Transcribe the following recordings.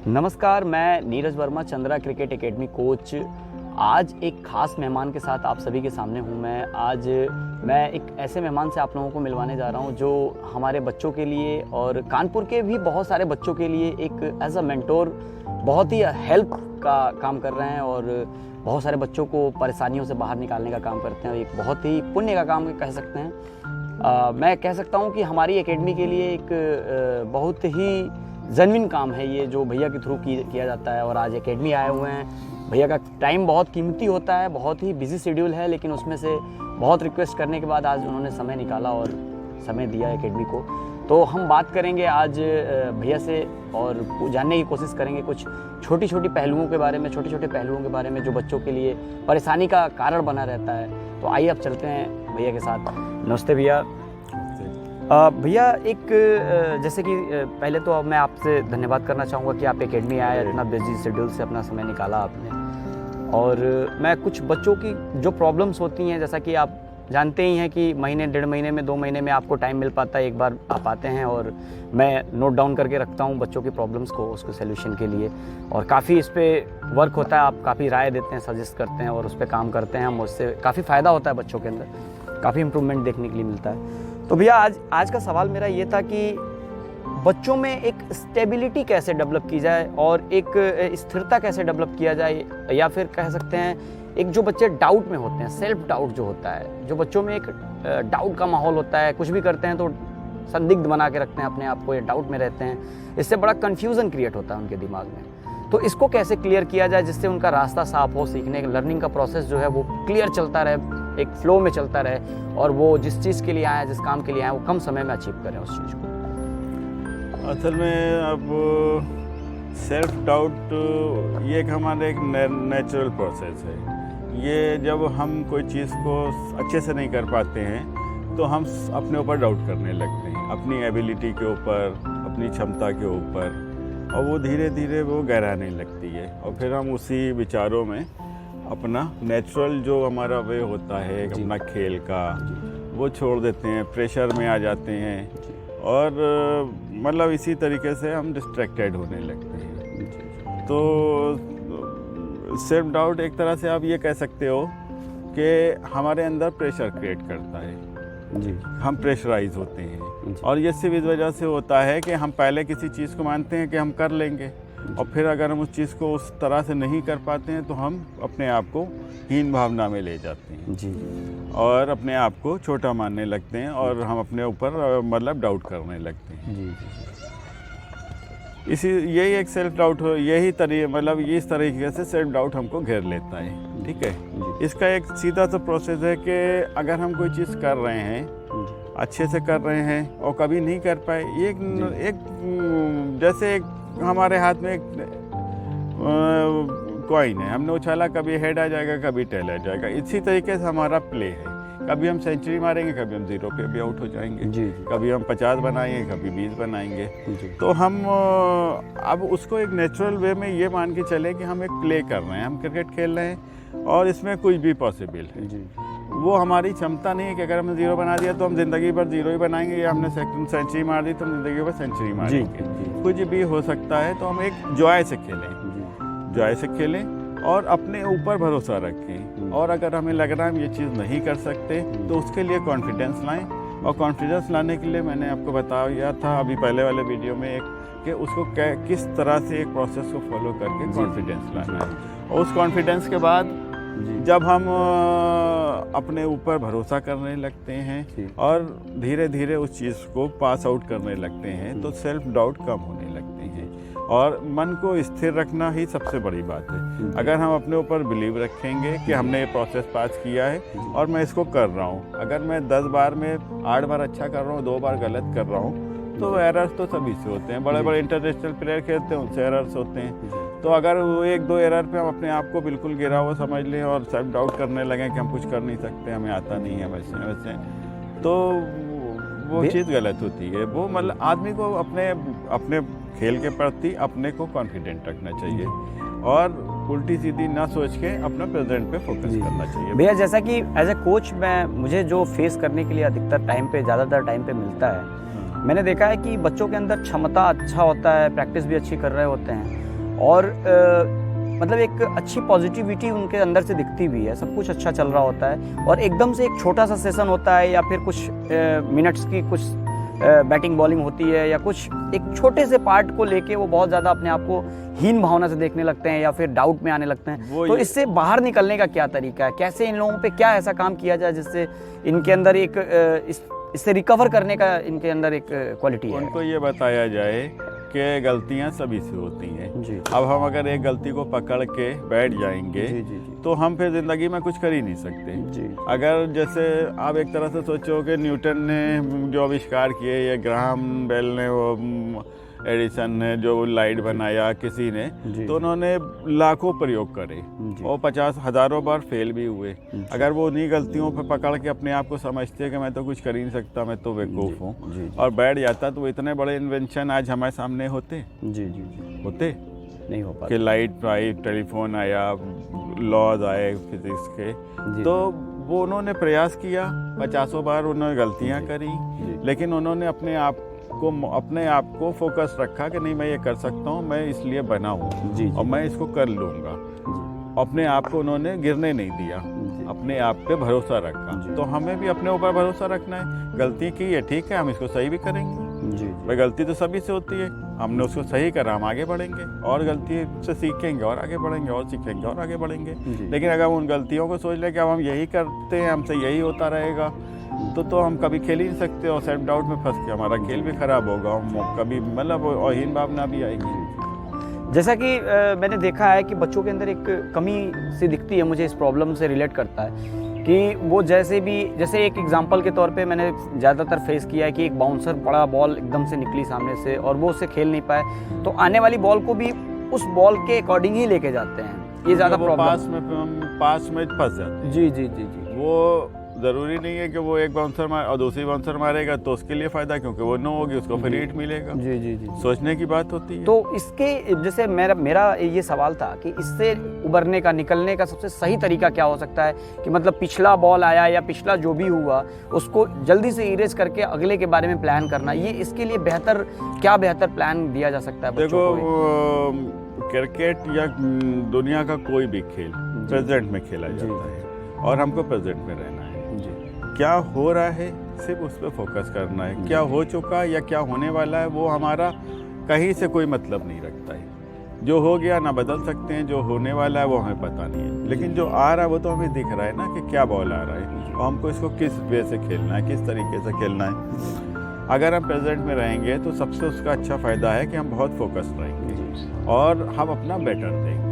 नमस्कार, मैं Neeraj Verma, Chandra cricket academy coach. आज एक ख़ास मेहमान के साथ आप सभी के सामने हूँ। मैं एक ऐसे मेहमान से आप लोगों को मिलवाने जा रहा हूँ जो हमारे बच्चों के लिए और कानपुर के भी बहुत सारे बच्चों के लिए एक एज अ मेंटोर बहुत ही हेल्प का काम कर रहे हैं और बहुत सारे बच्चों को परेशानियों से बाहर निकालने का काम करते हैं। एक बहुत ही पुण्य का काम कह सकते हैं। मैं कह सकता हूँ कि हमारी एकेडमी के लिए एक बहुत ही जेन्युइन काम है ये, जो भैया के थ्रू किया जाता है। और आज एकेडमी आए हुए हैं। भैया का टाइम बहुत कीमती होता है, बहुत ही बिजी शेड्यूल है, लेकिन उसमें से बहुत रिक्वेस्ट करने के बाद आज उन्होंने समय निकाला और समय दिया एकेडमी को। तो हम बात करेंगे आज भैया से और जानने की कोशिश करेंगे कुछ छोटी छोटी पहलुओं के बारे में, छोटे छोटे पहलुओं के बारे में जो बच्चों के लिए परेशानी का कारण बना रहता है। तो आइए अब चलते हैं भैया के साथ। नमस्ते भैया। भैया एक जैसे कि पहले तो अब मैं आपसे धन्यवाद करना चाहूँगा कि आप एकेडमी आए, इतना बिजी शेड्यूल से अपना समय निकाला आपने। और मैं कुछ बच्चों की जो प्रॉब्लम्स होती हैं, जैसा कि आप जानते ही हैं कि महीने, 1.5 महीने में, 2 महीने में आपको टाइम मिल पाता है, एक बार आप आते हैं और मैं नोट डाउन करके रखता हूँ बच्चों की प्रॉब्लम्स को, उसको सल्यूशन के लिए। और काफ़ी इस पर वर्क होता है, आप काफ़ी राय देते हैं, सजेस्ट करते हैं और उस पर काम करते हैं हम। उससे काफ़ी फ़ायदा होता है बच्चों के अंदर, काफ़ी इम्प्रूवमेंट देखने के लिए मिलता है। तो भैया आज का सवाल मेरा ये था कि बच्चों में एक स्टेबिलिटी कैसे डेवलप की जाए और एक स्थिरता कैसे डेवलप किया जाए, या फिर कह सकते हैं एक जो बच्चे डाउट में होते हैं, सेल्फ डाउट जो होता है, जो बच्चों में एक डाउट का माहौल होता है, कुछ भी करते हैं तो संदिग्ध बना के रखते हैं अपने आप को, या डाउट में रहते हैं, इससे बड़ा कन्फ्यूज़न क्रिएट होता है उनके दिमाग में। तो इसको कैसे क्लियर किया जाए जिससे उनका रास्ता साफ हो, सीखने लर्निंग का प्रोसेस जो है वो क्लियर चलता रहे, एक फ्लो में चलता रहे, और वो जिस चीज़ के लिए आए, जिस काम के लिए आए, वो कम समय में अचीव करें उस चीज़ को। असल में अब सेल्फ डाउट ये एक हमारा एक नेचुरल प्रोसेस है। ये जब हम कोई चीज़ को अच्छे से नहीं कर पाते हैं तो हम अपने ऊपर डाउट करने लगते हैं, अपनी एबिलिटी के ऊपर, अपनी क्षमता के ऊपर, और वो धीरे धीरे वो गहराने लगती है। और फिर हम उसी विचारों में अपना नेचुरल जो हमारा वे होता है अपना खेल का, वो छोड़ देते हैं, प्रेशर में आ जाते हैं, और मतलब इसी तरीके से हम डिस्ट्रैक्टेड होने लगते हैं। तो सेल्फ डाउट एक तरह से आप ये कह सकते हो कि हमारे अंदर प्रेशर क्रिएट करता है जी, हम प्रेशराइज होते हैं। और ये सिर्फ इस वजह से होता है कि हम पहले किसी चीज़ को मानते हैं कि हम कर लेंगे, और फिर अगर हम उस चीज़ को उस तरह से नहीं कर पाते हैं तो हम अपने आप को हीन भावना में ले जाते हैं जी, और अपने आप को छोटा मानने लगते हैं, और हम अपने ऊपर मतलब डाउट करने लगते हैं जी। यही एक सेल्फ डाउट हो, यही मतलब इस तरीके से सेल्फ डाउट हमको घेर लेता है। ठीक है, इसका एक सीधा सा प्रोसेस है कि अगर हम कोई चीज़ कर रहे हैं, अच्छे से कर रहे हैं और कभी नहीं कर पाए, एक जैसे एक हमारे हाथ में एक कॉइन है, हमने उछाला, कभी हेड आ जाएगा, कभी टेल आ जाएगा। इसी तरीके से हमारा प्ले है, कभी हम सेंचुरी मारेंगे, कभी हम 0 पे भी आउट हो जाएंगे जी। कभी हम 50 बनाएंगे, कभी 20 बनाएंगे जी। तो हम अब उसको एक नेचुरल वे में ये मान के चले कि हम एक प्ले कर रहे हैं, हम क्रिकेट खेल रहे हैं और इसमें कुछ भी पॉसिबल है जी। वो हमारी क्षमता नहीं है कि अगर हमने 0 बना दिया तो हम ज़िंदगी भर 0 ही बनाएंगे, या हमने सेंचुरी मार दी तो हम ज़िंदगी भर सेंचुरी मारेंगे। कुछ भी हो सकता है। तो हम एक जॉय से खेलें, जॉय से खेलें और अपने ऊपर भरोसा रखें। और अगर हमें लग रहा है हम ये चीज़ नहीं कर सकते तो उसके लिए कॉन्फिडेंस लाएं। और कॉन्फिडेंस लाने के लिए मैंने आपको बताया था अभी पहले वाले वीडियो में एक, कि उसको किस तरह से एक प्रोसेस को फॉलो करके कॉन्फिडेंस लाना है। और उस कॉन्फिडेंस के बाद जब हम अपने ऊपर भरोसा करने लगते हैं और धीरे धीरे उस चीज़ को पास आउट करने लगते हैं तो सेल्फ डाउट कम होने लगते हैं। और मन को स्थिर रखना ही सबसे बड़ी बात है। अगर हम अपने ऊपर बिलीव रखेंगे कि हमने ये प्रोसेस पास किया है और मैं इसको कर रहा हूँ, अगर मैं 10 बार में 8 बार अच्छा कर रहा हूँ, 2 बार गलत कर रहा हूँ, तो एरर्स तो सभी से होते हैं। बड़े बड़े इंटरनेशनल प्लेयर खेलते हैं, उनसे एरर्स होते हैं। तो अगर वो 1-2 एरर पे हम अपने आप को बिल्कुल गिरा हुआ समझ लें और सेल्फ डाउट करने लगें कि हम कुछ कर नहीं सकते, हमें आता नहीं है वैसे, तो वो चीज़ गलत होती है। वो मतलब आदमी को अपने खेल के प्रति अपने को कॉन्फिडेंट रखना चाहिए और उल्टी सीधी ना सोच के अपना प्रेजेंट पे फोकस करना चाहिए। भैया जैसा कि एज ए कोच मुझे जो फेस करने के लिए अधिकतर टाइम पे, ज़्यादातर टाइम पे मिलता है, मैंने देखा है कि बच्चों के अंदर क्षमता अच्छा होता है, प्रैक्टिस भी अच्छी कर रहे होते हैं, और मतलब एक अच्छी पॉजिटिविटी उनके अंदर से दिखती भी है, सब कुछ अच्छा चल रहा होता है और एकदम से एक छोटा सा सेशन होता है या फिर कुछ मिनट्स की कुछ बैटिंग बॉलिंग होती है या कुछ एक छोटे से पार्ट को लेके वो बहुत ज़्यादा अपने आप को हीन भावना से देखने लगते हैं या फिर डाउट में आने लगते हैं। तो इससे बाहर निकलने का क्या तरीका है, कैसे इन लोगों पे क्या ऐसा काम किया जाए जिससे इनके अंदर एक इससे रिकवर करने का इनके अंदर एक क्वालिटी है? उनको ये बताया जाए कि गलतियां सभी से होती हैं जी। अब हम अगर एक गलती को पकड़ के बैठ जाएंगे जी। तो हम फिर ज़िंदगी में कुछ कर ही नहीं सकते जी। अगर जैसे आप एक तरह से सोचो कि न्यूटन ने जो आविष्कार किए या ग्राहम बेल ने वो एडिसन ने जो लाइट बनाया किसी ने, तो उन्होंने लाखों प्रयोग करे और 50 हज़ारों बार फेल भी हुए। अगर वो उन्हीं गलतियों पर पकड़ के अपने आप को समझते हैं कि मैं तो कुछ कर ही नहीं सकता, मैं तो बेवकूफ़ हूँ और बैठ जाता, तो इतने बड़े इन्वेंशन आज हमारे सामने होते होते नहीं हो पाते कि लाइट आई, टेलीफोन आया, लॉज आए फिजिक्स के। तो वो उन्होंने प्रयास किया, 50 बार उन्होंने गलतियाँ करी, लेकिन उन्होंने अपने आप को फोकस रखा कि नहीं मैं ये कर सकता हूँ, मैं इसलिए बना हूँ और मैं इसको कर लूँगा। अपने आप को उन्होंने गिरने नहीं दिया, अपने आप पे भरोसा रखा। तो हमें भी अपने ऊपर भरोसा रखना है। गलती की है, ठीक है, हम इसको सही भी करेंगे भाई, गलती तो सभी से होती है, हमने उसको सही करा, हम आगे बढ़ेंगे और गलती से सीखेंगे और आगे बढ़ेंगे और सीखेंगे और आगे बढ़ेंगे। लेकिन अगर हम उन गलतियों को सोच लें कि अब हम यही करते हैं, हमसे यही होता रहेगा, तो हम कभी खेल ही नहीं सकते और सेल्फ डाउट में फंस के हमारा खेल भी खराब होगा, हम कभी मतलब हीन भावना भी आएगी। जैसा कि मैंने देखा है कि बच्चों के अंदर एक कमी सी दिखती है, मुझे इस प्रॉब्लम से रिलेट करता है कि वो जैसे एक एग्जांपल के तौर पे मैंने ज़्यादातर फेस किया है कि एक बाउंसर बड़ा बॉल एकदम से निकली सामने से और वो उससे खेल नहीं पाए, तो आने वाली बॉल को भी उस बॉल के अकॉर्डिंग ही लेके जाते हैं। ये ज़्यादा प्रॉब्लम पास में फंस जाते हैं। जी। वो ज़रूरी नहीं है कि वो एक बाउंसर मार और दूसरी बाउंसर मारेगा तो उसके लिए फ़ायदा, क्योंकि वो नो होगी, उसको फ्री हिट मिलेगा। जी। सोचने की बात होती है। तो इसके जैसे मेरा ये सवाल था कि इससे उबरने का, निकलने का सबसे सही तरीका क्या हो सकता है कि मतलब पिछला बॉल आया या पिछला जो भी हुआ उसको जल्दी से इरेज करके अगले के बारे में प्लान करना, ये इसके लिए बेहतर प्लान दिया जा सकता है? देखो, क्रिकेट या दुनिया का कोई भी खेल प्रेजेंट में खेला जाता है और हमको प्रेजेंट में रहना है। क्या हो रहा है सिर्फ उस पर फोकस करना है, क्या हो चुका या क्या होने वाला है वो हमारा कहीं से कोई मतलब नहीं रखता है। जो हो गया ना बदल सकते हैं, जो होने वाला है वो हमें पता नहीं है, लेकिन जो आ रहा है वो तो हमें दिख रहा है ना कि क्या बॉल आ रहा है और हमको इसको किस वे से खेलना है, किस तरीके से खेलना है। अगर हम प्रेजेंट में रहेंगे तो सबसे उसका अच्छा फ़ायदा है कि हम बहुत फोकस रहेंगे और हम अपना बेटर देंगे।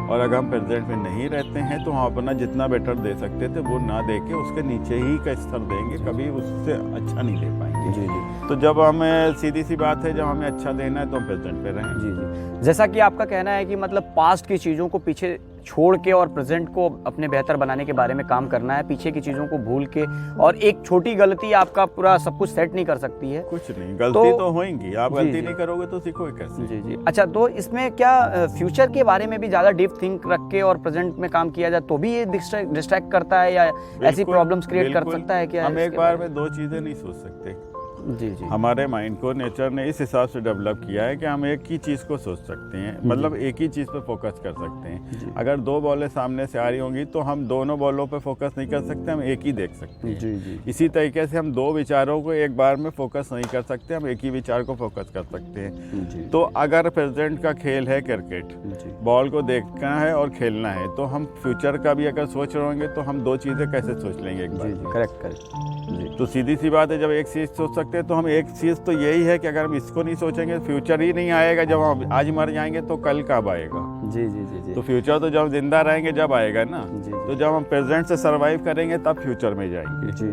और अगर हम प्रेजेंट में नहीं रहते हैं तो हम अपना जितना बेटर दे सकते थे वो ना दे के उसके नीचे ही का स्तर देंगे, कभी उससे अच्छा नहीं दे पाएंगे। जी। तो जब हमें सीधी सी बात है, जब हमें अच्छा देना है तो हम प्रेजेंट पे रहें। जी। जैसा कि आपका कहना है कि मतलब पास्ट की चीज़ों को पीछे छोड़ के और प्रेजेंट को अपने बेहतर बनाने के बारे में काम करना है, पीछे की चीज़ों को भूल के, और एक छोटी गलती आपका पूरा सब कुछ सेट नहीं कर सकती है। कुछ नहीं, गलती तो होंगी, आप गलती नहीं करोगे तो सीखोगे कैसे? जी। अच्छा, तो इसमें क्या फ्यूचर के बारे में भी ज़्यादा डीप थिंक रख के और प्रेजेंट में काम किया जाए तो भी ये डिस्ट्रैक्ट करता है या ऐसी प्रॉब्लम्स क्रिएट कर सकता है क्या? हम एक बार में दो चीज़ें नहीं सोच सकते। जी। हमारे माइंड को नेचर ने इस हिसाब से डेवलप किया है कि हम एक ही चीज़ को सोच सकते हैं, मतलब एक ही चीज़ पे फोकस कर सकते हैं। अगर दो बॉलें सामने से आ रही होंगी तो हम दोनों बॉलों पे फोकस नहीं कर सकते, हम एक ही देख सकते हैं। जी। इसी तरीके से हम दो विचारों को एक बार में फोकस नहीं कर सकते, हम एक ही विचार को फोकस कर सकते हैं। तो अगर प्रेजेंट का खेल है क्रिकेट, बॉल को देखना है और खेलना है, तो हम फ्यूचर का भी अगर सोच रहे होंगे तो हम दो चीज़ें कैसे सोच लेंगे एक बार? करेक्ट। तो सीधी सी बात है, जब एक चीज़ सोच सकते हैं तो हम एक चीज़ तो यही है कि अगर हम इसको नहीं सोचेंगे फ्यूचर ही नहीं आएगा। जब हम आज मर जाएंगे तो कल कब आएगा? जी। तो फ्यूचर तो जब जिंदा रहेंगे जब आएगा ना। तो जब हम प्रेजेंट से सरवाइव करेंगे तब फ्यूचर में जाएंगे। जी।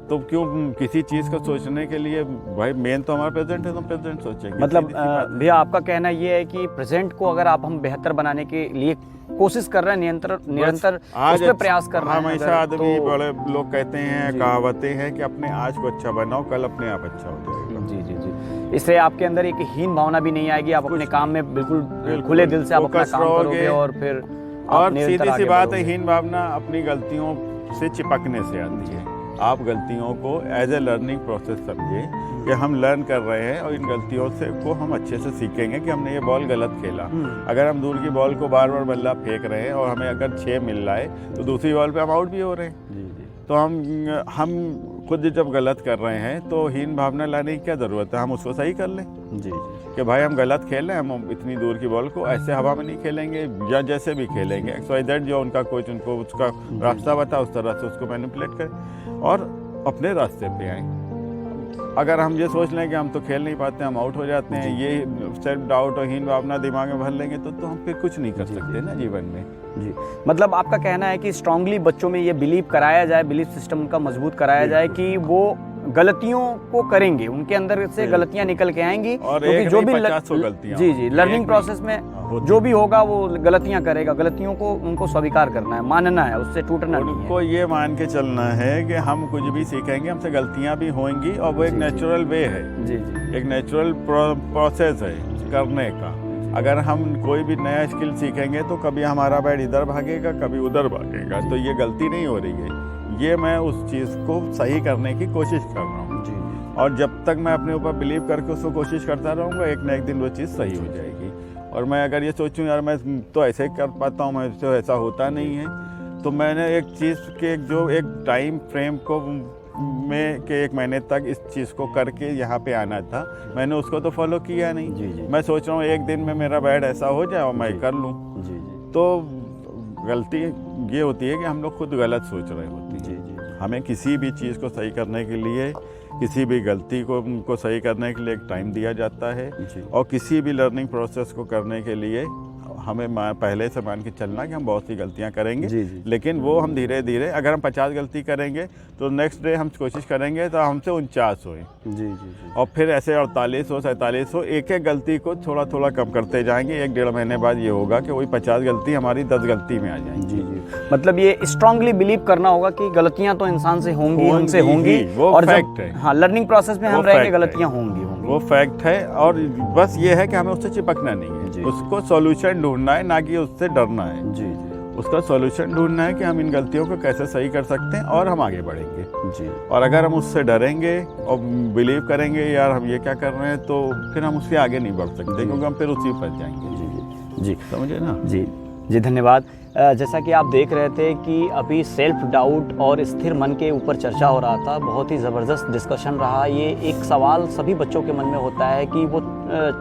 तो क्यों किसी चीज़ को सोचने के लिए, भाई मेन तो हमारा प्रेजेंट है, तो प्रेजेंट सोचेंगे। मतलब भैया आपका कहना ये है कि प्रेजेंट को अगर हम बेहतर बनाने के लिए कोशिश कर रहे हैं, निरंतर उस पे प्रयास कर रहे हैं। हमेशा आदमी बड़े लोग कहते हैं, कहावतें हैं कि अपने आज को अच्छा बनाओ, कल अपने आप अच्छा हो जाएगा। जी। इससे आपके अंदर एक हीन भावना भी नहीं आएगी, आप अपने काम में बिल्कुल खुले दिल से आप अपना काम करोगे और फिर सीधी सी बात है, हीन भावना अपनी गलतियों से चिपकने से आती है आप गलतियों को एज ए लर्निंग प्रोसेस समझिए कि हम लर्न कर रहे हैं और इन गलतियों से को हम अच्छे से सीखेंगे कि हमने ये बॉल गलत खेला। अगर हम दूर की बॉल को बार बार बल्ला फेंक रहे हैं और हमें अगर 6 मिल रहा है तो दूसरी बॉल पे हम आउट भी हो रहे हैं। तो हम खुद जब गलत कर रहे हैं तो हीन भावना लाने की क्या ज़रूरत है, हम उसको सही कर लें कि भाई हम गलत खेल रहे हैं, हम इतनी दूर की बॉल को ऐसे हवा में नहीं खेलेंगे या जैसे भी खेलेंगे XYZ जो उनका कोच उनको उसका रास्ता बता उस तरह से उसको मैनिपुलेट करें और अपने रास्ते पे आएँ। अगर हम ये सोच लें कि हम तो खेल नहीं पाते, हम आउट हो जाते हैं, ये सेल्फ डाउट और हीन भावना दिमाग में भर लेंगे तो हम फिर कुछ नहीं कर सकते ना जीवन में। जी, मतलब आपका कहना है कि स्ट्रांगली बच्चों में ये बिलीव कराया जाए, बिलीफ सिस्टम का मजबूत कराया जाए कि वो गलतियों को करेंगे, उनके अंदर से गलतियां निकल के आएंगी और क्योंकि जो भी गलतियां जी लर्निंग प्रोसेस में जो भी होगा वो गलतियां करेगा, गलतियों को उनको स्वीकार करना है, मानना है, उससे टूटना नहीं है। उनको ये मान के चलना है कि हम कुछ भी सीखेंगे हमसे गलतियां भी होंगी और वो एक नेचुरल वे है, एक नेचुरल प्रोसेस है करने का। अगर हम कोई भी नया स्किल सीखेंगे तो कभी हमारा बैट इधर भागेगा कभी उधर भागेगा, तो ये गलती नहीं हो रही है, ये मैं उस चीज़ को सही करने की कोशिश कर रहा हूँ। और जब तक मैं अपने ऊपर बिलीव करके उसको कोशिश करता रहूँगा एक न एक दिन वो चीज़ सही हो जाएगी। और मैं अगर ये सोचूं यार मैं तो ऐसे ही कर पाता हूँ, मैं तो ऐसा होता नहीं है, तो मैंने एक चीज़ के जो एक टाइम फ्रेम को में के 1 महीने तक इस चीज़ को करके यहाँ पे आना था, मैंने उसको तो फॉलो किया नहीं। मैं सोच रहा हूँ एक दिन में मेरा बैट ऐसा हो जाए और मैं कर लूँ। तो गलती ये होती है कि हम लोग खुद गलत सोच रहे होते हैं। हमें किसी भी चीज़ को सही करने के लिए, किसी भी गलती को सही करने के लिए एक टाइम दिया जाता है और किसी भी लर्निंग प्रोसेस को करने के लिए हमें पहले से मान के चलना कि हम बहुत सी गलतियां करेंगे, लेकिन वो हम धीरे धीरे, अगर हम 50 गलती करेंगे तो नेक्स्ट डे हम कोशिश करेंगे तो हमसे 49 होए और फिर ऐसे 48 हो 47 हो, एक एक गलती को थोड़ा थोड़ा कम करते जाएंगे। 1-1.5 महीने बाद ये होगा कि वही 50 गलती हमारी 10 गलती में आ जाएंगी। मतलब ये स्ट्रांगली बिलीव करना होगा कि गलतियां तो इंसान से होंगी, हमसे होंगी, वो और फैक्ट है। हाँ, लर्निंग प्रोसेस में हम रहेंगे, गलतियां होंगी, वो फैक्ट है। और बस ये है कि हमें उससे चिपकना नहीं है, उसको सॉल्यूशन ढूंढना है, ना कि उससे डरना है। उसका सॉल्यूशन ढूंढना है कि हम इन गलतियों को कैसे सही कर सकते हैं और हम आगे बढ़ेंगे। और अगर हम उससे डरेंगे और बिलीव करेंगे यार हम ये क्या कर रहे हैं, तो फिर हम उसके आगे नहीं बढ़ सकते, क्योंकि हम फिर उसी पर जाएंगे। जी समझे ना। जी धन्यवाद। जैसा कि आप देख रहे थे कि अभी सेल्फ डाउट और स्थिर मन के ऊपर चर्चा हो रहा था, बहुत ही ज़बरदस्त डिस्कशन रहा। ये एक सवाल सभी बच्चों के मन में होता है कि वो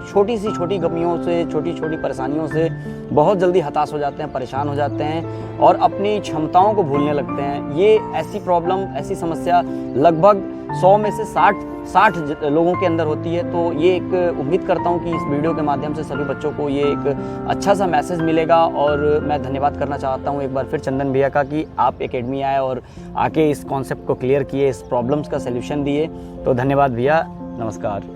छोटी सी छोटी गमियों से, छोटी छोटी परेशानियों से बहुत जल्दी हताश हो जाते हैं, परेशान हो जाते हैं और अपनी क्षमताओं को भूलने लगते हैं। ये ऐसी प्रॉब्लम, ऐसी समस्या लगभग 100 में से 60 लोगों के अंदर होती है। तो ये एक उम्मीद करता हूँ कि इस वीडियो के माध्यम से सभी बच्चों को ये एक अच्छा सा मैसेज मिलेगा। और मैं धन्यवाद करना चाहता हूँ एक बार फिर चंदन भैया का कि आप एकेडमी आए और आके इस कॉन्सेप्ट को क्लियर किए, इस प्रॉब्लम्स का सलूशन दिए। तो धन्यवाद भैया, नमस्कार।